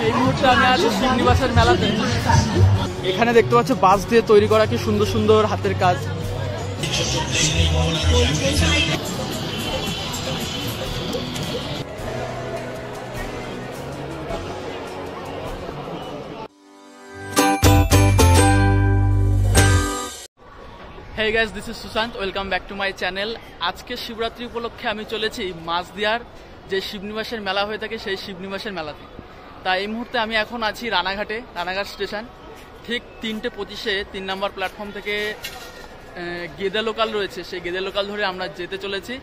এই মুহূর্তে আমি আছি শিবনিবাসের মেলাতে। এখানে দেখতে পাচ্ছ বাঁশ দিয়ে তৈরি করা কি সুন্দর সুন্দর হাতের কাজ। Hey guys, this is Sushant. Welcome back to my channel. আজকে শিবরাত্রি উপলক্ষে আমি চলেছি মাছদিয়ার যে শিবনিবাসের মেলা হয়ে থাকে সেই শিবনিবাসের মেলাতে। তা এই মুহূর্তে আমি এখন আছি রানাঘাটে, রানাঘাট স্টেশন। ঠিক 3:25-এ 3 নম্বর প্ল্যাটফর্ম থেকে গেদে লোকাল রয়েছে, সেই গেদে লোকাল ধরে আমরা যেতে চলেছি।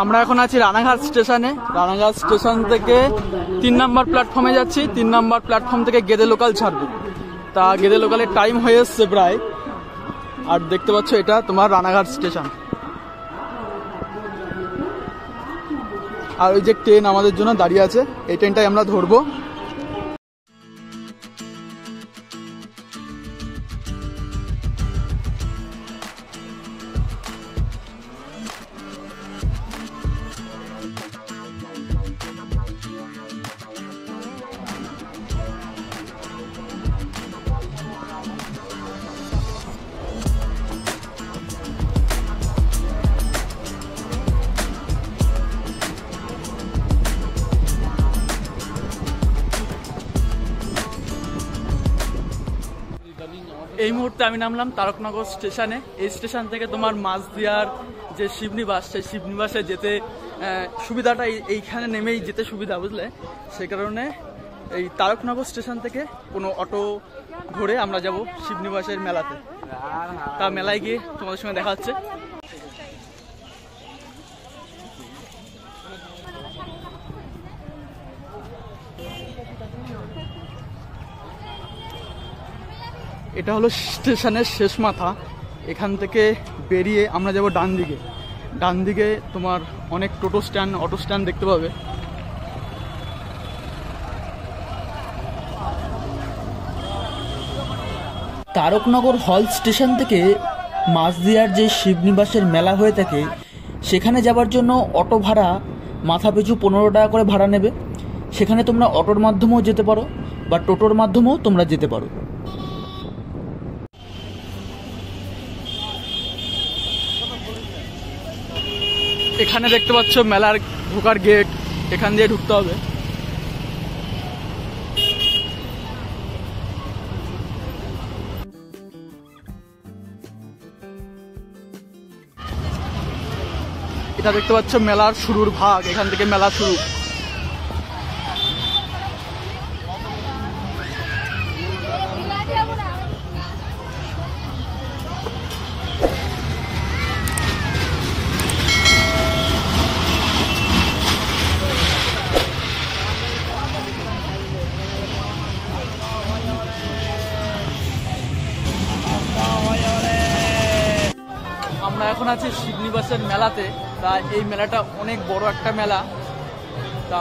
আমরা এখন আছি রানাঘাট স্টেশনে। রানাঘাট স্টেশন থেকে 3 নম্বর প্ল্যাটফর্মে যাচ্ছি। 3 নম্বর প্ল্যাটফর্ম থেকে গেদে লোকাল ছাড়বে। তা গেদে লোকালের টাইম হয়ে এসছে প্রায়। আর দেখতে পাচ্ছ এটা তোমার রানাঘাট স্টেশন। আর ওই যে ট্রেন আমাদের জন্য দাঁড়িয়ে আছে, এই ট্রেনটাই আমরা ধরবো। এই মুহূর্তে আমি নামলাম তারকনগর স্টেশনে। এই স্টেশন থেকে তোমার মাছদিয়ার যে শিবনিবাস, সেই শিবনিবাসে যেতে সুবিধাটা এইখানে নেমেই যেতে সুবিধা, বুঝলে? সেই কারণে এই তারকনগর স্টেশন থেকে কোনো অটো ধরে আমরা যাব শিবনিবাসের মেলাতে। তা মেলায় গিয়ে তোমাদের সঙ্গে দেখা হচ্ছে। এটা হলো স্টেশনের শেষ মাথা। এখান থেকে বেরিয়ে আমরা যাব ডান দিকে। ডান দিকে তোমার অনেক টোটো স্ট্যান্ড, অটো স্ট্যান্ড দেখতে পাবে। তারকনগর হল স্টেশন থেকে মাছদিয়ার যে শিবনিবাসের মেলা হয়ে থাকে সেখানে যাবার জন্য অটো ভাড়া মাথা পিছু 15 টাকা করে ভাড়া নেবে। সেখানে তোমরা অটোর মাধ্যমেও যেতে পারো বা টোটোর মাধ্যমেও তোমরা যেতে পারো। এখানে দেখতে পাচ্ছ মেলার ঢোকার গেট, এখান দিয়ে ঢুকতে হবে। এটা দেখতে পাচ্ছ মেলার শুরুর ভাগ, এখান থেকে মেলা শুরু। আমরা এখন আছি শিবনিবাসের মেলাতে। তা এই মেলাটা অনেক বড় একটা মেলা। তা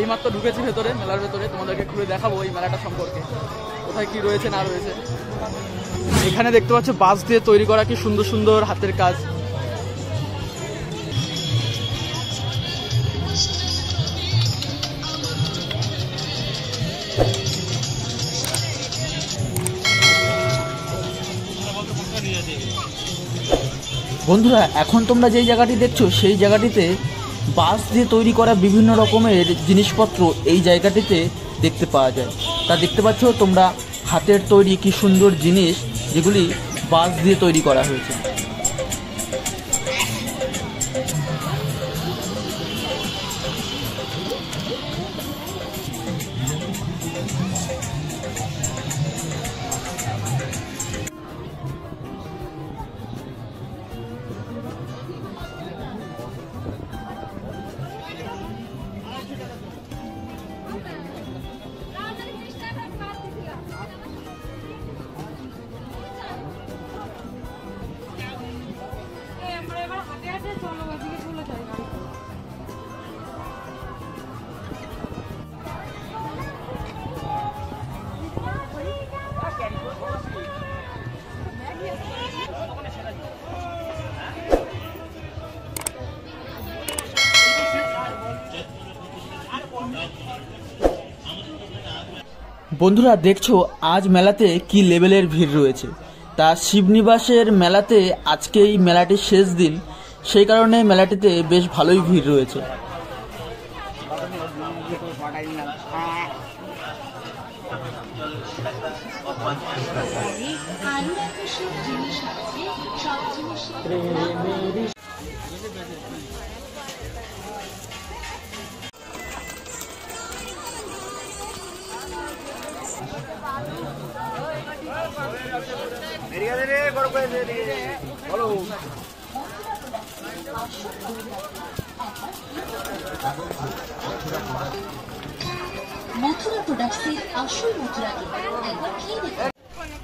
এইমাত্র ঢুকেছি ভেতরে, মেলার ভেতরে। তোমাদেরকে ঘুরে দেখাবো এই মেলাটা সম্পর্কে, কোথায় কি রয়েছে না রয়েছে। এখানে দেখতে পাচ্ছ বাঁশ দিয়ে তৈরি করা কি সুন্দর সুন্দর হাতের কাজ। বন্ধুরা, এখন তোমরা যেই জায়গাটি দেখছো সেই জায়গাটিতে বাঁশ দিয়ে তৈরি করা বিভিন্ন রকমের জিনিসপত্র এই জায়গাটিতে দেখতে পাওয়া যায়। তা দেখতে পাচ্ছ তোমরা হাতের তৈরি কি সুন্দর জিনিস, যেগুলি বাঁশ দিয়ে তৈরি করা হয়েছে। বন্ধুরা দেখছো আজ মেলাতে কি লেভেলের ভিড় রয়েছে। তা শিবনিবাসের মেলাতে আজকে এই মেলাটির শেষ দিন, সেই কারণে মেলাটিতে বেশ ভালোই ভিড় রয়েছে।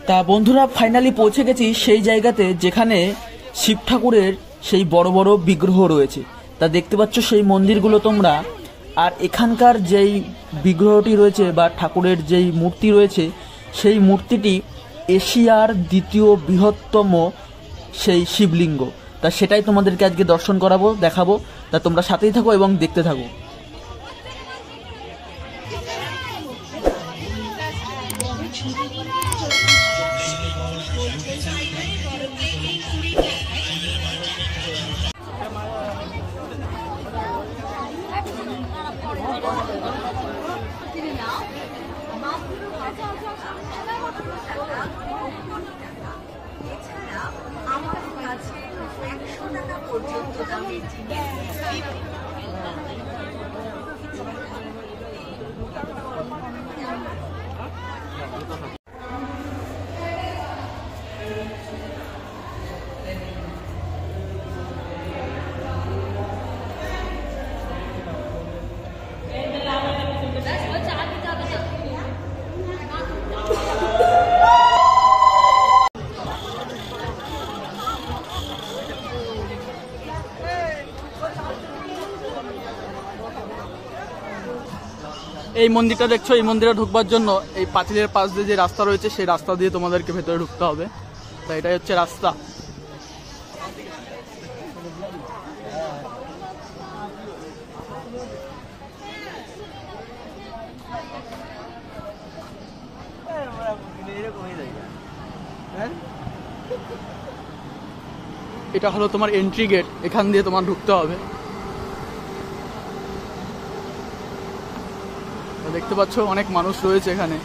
তা বন্ধুরা ফাইনালি পৌঁছে গেছি সেই জায়গাতে যেখানে শিব ঠাকুরের সেই বড় বড় বিগ্রহ রয়েছে। তা দেখতে পাচ্ছ সেই মন্দিরগুলো তোমরা। আর এখানকার যেই বিগ্রহটি রয়েছে বা ঠাকুরের যেই মূর্তি রয়েছে, সেই মূর্তিটি এশিয়ার দ্বিতীয় বৃহত্তম সেই শিবলিঙ্গ। তা সেটাই তোমাদেরকে আজকে দর্শন করাবো, দেখাবো। তা তোমরা সাথেই থাকো এবং দেখতে থাকো। এই মন্দিরটা দেখছো, এই মন্দিরে ঢুকবার জন্য এই পাঁচিলের পাশ দিয়ে যে রাস্তা রয়েছে সেই রাস্তা দিয়ে তোমাদেরকে ভেতরে ঢুকতে হবে। তাই এটাই হচ্ছে রাস্তা। এটা হলো তোমার এন্ট্রি গেট, এখান দিয়ে তোমার ঢুকতে হবে। দেখতে পাচ্ছ অনেক মানুষ রয়েছে এখানে।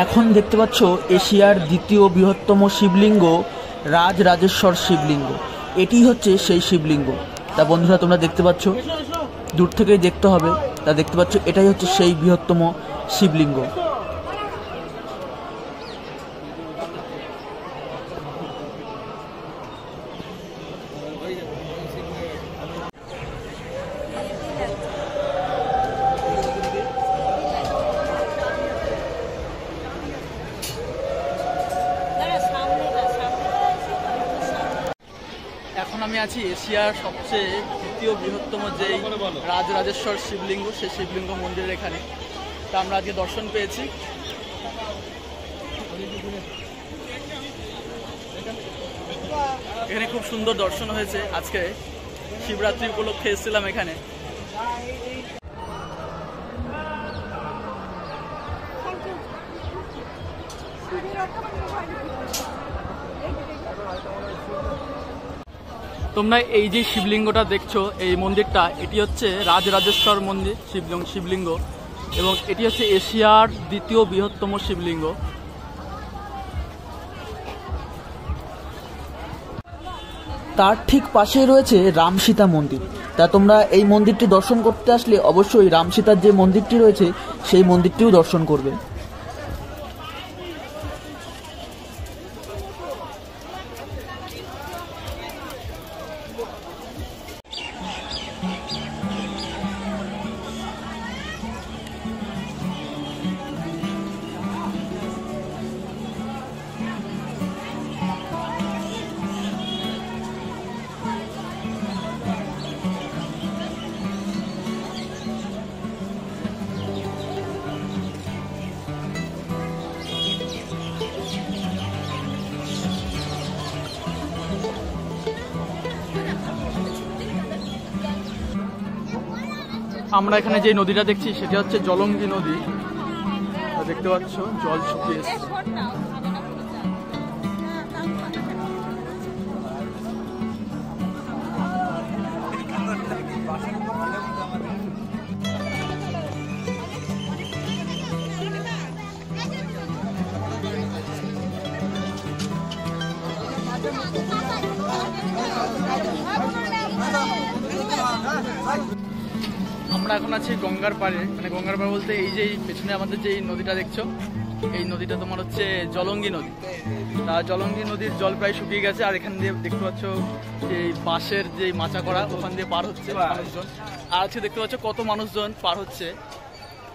এখন দেখতে পাচ্ছ এশিয়ার দ্বিতীয় বৃহত্তম শিবলিঙ্গ রাজরাজেশ্বর শিবলিঙ্গ। এটি হচ্ছে সেই শিবলিঙ্গ। তা বন্ধুরা তোমরা দেখতে পাচ্ছ, দূর থেকেই দেখতে হবে। তা দেখতে পাচ্ছ এটাই হচ্ছে সেই বৃহত্তম শিবলিঙ্গ। এখন আমি আছি এশিয়ার সবচেয়ে দ্বিতীয় বৃহত্তম যেই রাজরাজেশ্বর শিবলিঙ্গ, সেই শিবলিঙ্গ মন্দিরের এখানে। তা আমরা আজকে দর্শন পেয়েছি। এখানে খুব সুন্দর দর্শন হয়েছে। আজকে শিবরাত্রি উপলক্ষে এসেছিলাম এখানে। তোমরা এই যে শিবলিঙ্গটা দেখছো, এই মন্দিরটা, এটি হচ্ছে রাজরাজেশ্বর মন্দির শিবলিঙ্গ, এবং এটি হচ্ছে এশিয়ার দ্বিতীয় বৃহত্তম শিবলিঙ্গ। তার ঠিক পাশেই রয়েছে রামসীতা মন্দির। তা তোমরা এই মন্দিরটি দর্শন করতে আসলে অবশ্যই রামসীতার যে মন্দিরটি রয়েছে সেই মন্দিরটিও দর্শন করবে। আমরা এখানে যে নদীটা দেখছি সেটা হচ্ছে জলঙ্গি নদী। দেখতে পাচ্ছ জল শুকিয়ে এসেছে। আমরা এখন আছি গঙ্গার পাড়ে, মানে গঙ্গার পাড়ে বলতে এই যে পেছনে আমাদের যে নদীটা দেখছো, এই নদীটা তোমার হচ্ছে জলঙ্গি নদী। তা জলঙ্গি নদীর জল প্রায় শুকিয়ে গেছে, আর এখান দিয়ে দেখতে পাচ্ছ এই বাঁশের যে মাচা করা ওখান দিয়ে পার হচ্ছে মানুষজন। আর আজকে দেখতে পাচ্ছ কত মানুষজন পার হচ্ছে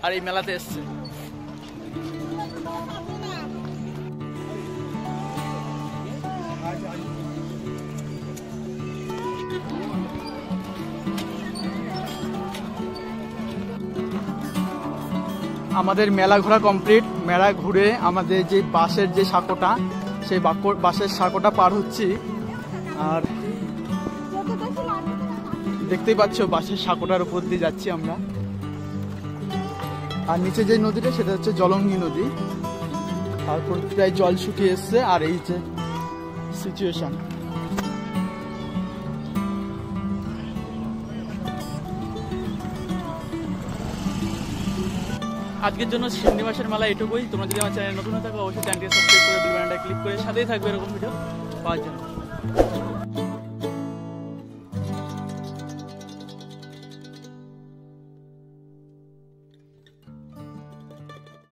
আর এই মেলাতে এসছে। আমাদের মেলা ঘোরা কমপ্লিট। মেলা ঘুরে আমাদের যে বাঁশের যে সাঁকোটা, সেই বাঁশের সাঁকোটা পার হচ্ছি। আর দেখতেই পাচ্ছ বাঁশের সাঁকোটার উপর দিয়ে যাচ্ছি আমরা। আর নিচে যে নদীটা সেটা হচ্ছে জলঙ্গি নদী। তারপর প্রায় জল শুকিয়ে এসছে। আর এই যে সিচুয়েশন, আজকের জন্য শিবনী মাসের মেলা এটুকুই। তোমরা যদি আমার চ্যানেল নতুন হয়ে থাকো অবশ্যই চ্যানেলটি সাবস্ক্রাইব করে বেল বাটনটা ক্লিক করে সাথেই থাকবে এরকম ভিডিও পাওয়ার জন্য।